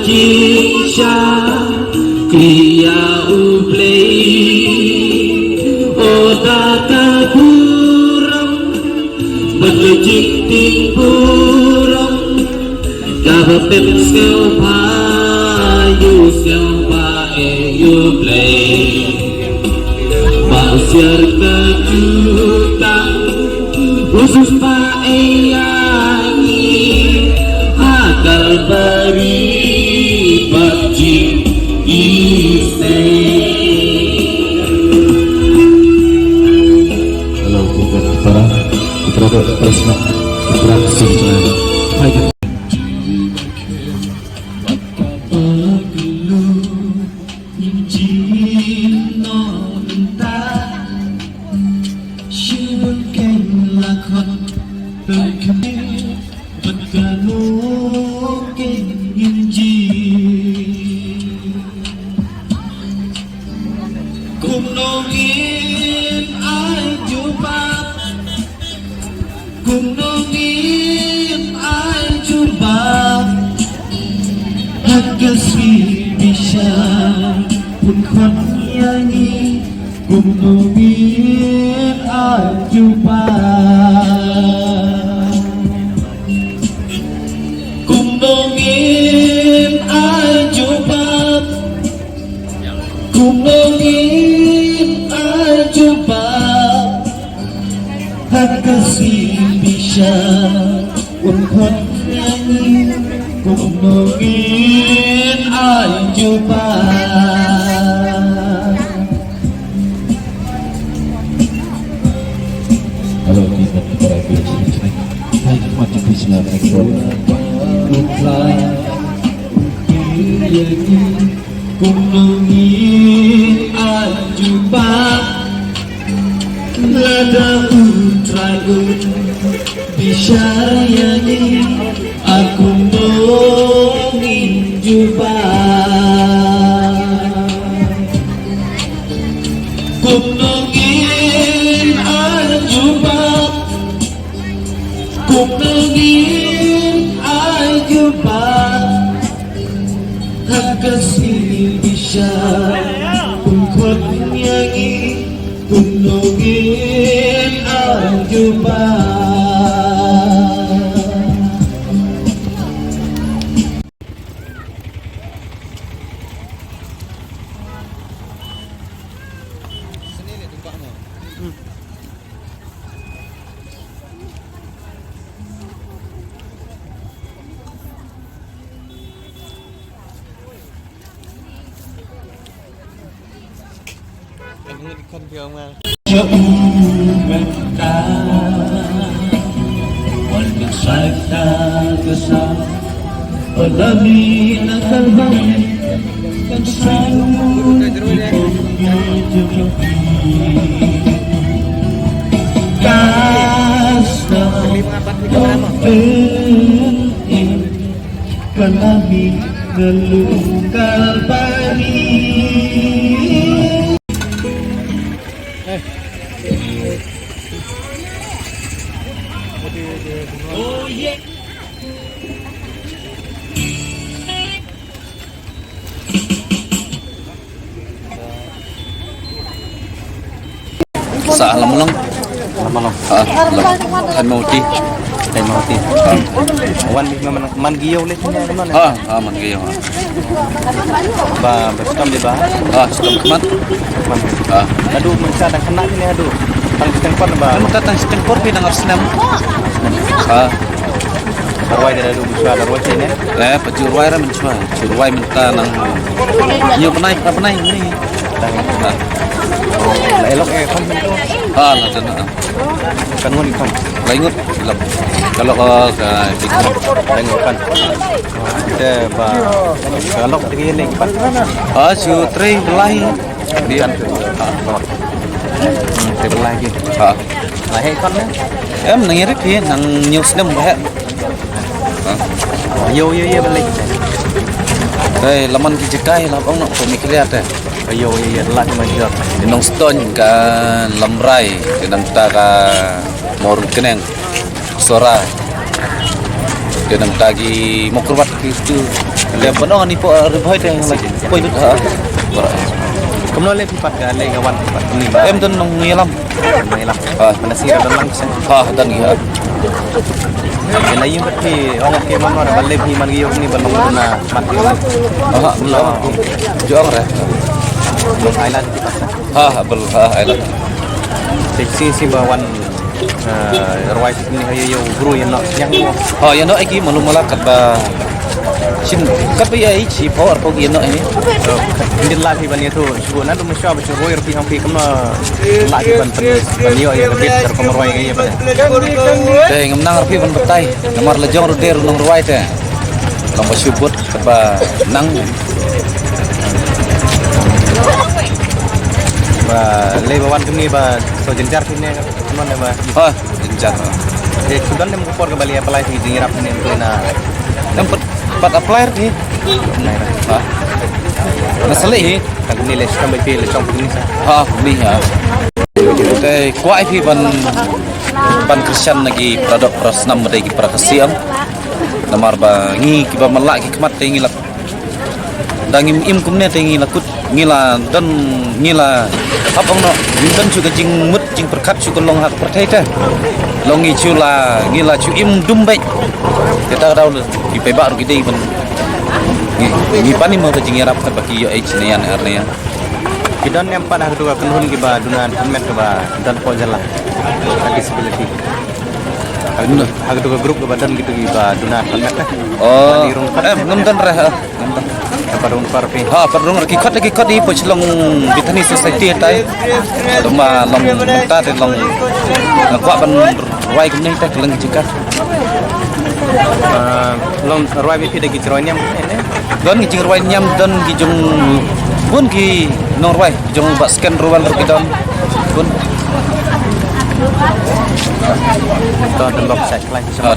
Jisha Kriya Uplay Odaka Puram Berkejik Timpuram Gabapet Selpa Yu Selpa Uplay Masyar Kejutang Khusus Paeyangi Hakal Bari Bakji Isai. Halo para putra Presma putra Sinjana. Hai Kasih bisa pun kon nyanyi Gumnungin ajuba Gumnungin ajuba Gumnungin ajuba Kasih bisa pun kon nyanyi Gumnungin ajuba halo kita para Krishna. Hai mati Krishna ekor. Gumnungin ajuba Lada utragun Bisyarayani Aku nungin juba Gumnungin ajuba Gumnungin ajuba Kasih bisa Kuat nyanyi Gumnungin ajuba Con thường mà Jauh mereka Walaupun saya kesal Alami akal baik Dan selalu dipunya jodohi Kasta Open Kalami Ngelunggal bari Oh yeah. Sa alam mo lang. Kan mau ti. Wan man giyaw ulit niya naman. Man giyaw. Bestam di ba? Bestam kemat. Aduh, mencada kena ini aduh. Tang stempor ba? Kan tang stempor pinang arsenam. Darwai dari dulu bisa darwai sini. Pejurwai ra mencuat. Jurwai minta nang nyu penai ini. Elok kan itu. Lah jana. Kan ngon ikan. Laingut silap. Kalau ke laingut kan. Ada ba kalau begini kan. Sutri belai dia. Table lagi. Lah kan. Em nangirik ki nang news dem ba. Yo balik. Laman kijikai lah bang nak pemikiran teh. Yo lah cuma dia. Nong stone kan lamrai dan taka morun keneng sora. Dan tagi mau kurbat itu Dia penuh ni po riboy teh lagi. Poi dut ha. Kamu boleh pipat ke le kawan pipat ni Em dan nong ngilam. lah. Mana sih dan langsung. Ha dan ya. Kena yung berarti orang ke mana ada balik ni mana yung ni balong na mati. Ha belum. Juang reh. Belum Thailand pipat. Belum island. Si bawan ruai sini hayo guru yang nak yang Yan no iki malum malakat ba. Sin kat ba ai chi power po yan no ini. hindi lagi ban itu sugo na dum siya ba sugo yer pi hampi kam lagi ban ban yo ya lebih ter komroy ya ba Teh ngam nang rapi ban betai. Namar lejong ro der nong ruai teh. Long ba syubut ba nang ba le bawan kami ba so jenjar sini mana ba jenjar. sudan dem ko por bali apply si dinirap ni na Yang pat apply ni. Masalah ini. kag ni le skam pi le chong ni sa Ni ha. Teh kuai pi ban Christian lagi produk prasnam lagi prakasiam. Namar ba ngi ki ba malak ki kmat teh ngilak. Dangim im kumne teh ngilakut ngila dan ngila apa no dan juga jing mut jing perkat juga long hak pertai teh. Longi chula ngila chu im dumbai. Kita tahu di pebak kita pun ni pani mau jing yarap ka baki yo h ni an arnya. kidan yang pada hak tuga penhun ki ba dunan met ba dan po jala disability hak tuga grup ke badan gitu ki ba dunan met Ngam dan reh parung parpi perlu ngerti lagi di poclong bitani society tai loma long ta te long ngakwa ban ruai kumni ta kelang jika long ruai bi pide ki ceronya ini don gi ruai nyam don gi jung pun gi nong ruai jung ba scan ruan ru don pun to dan box set lain ha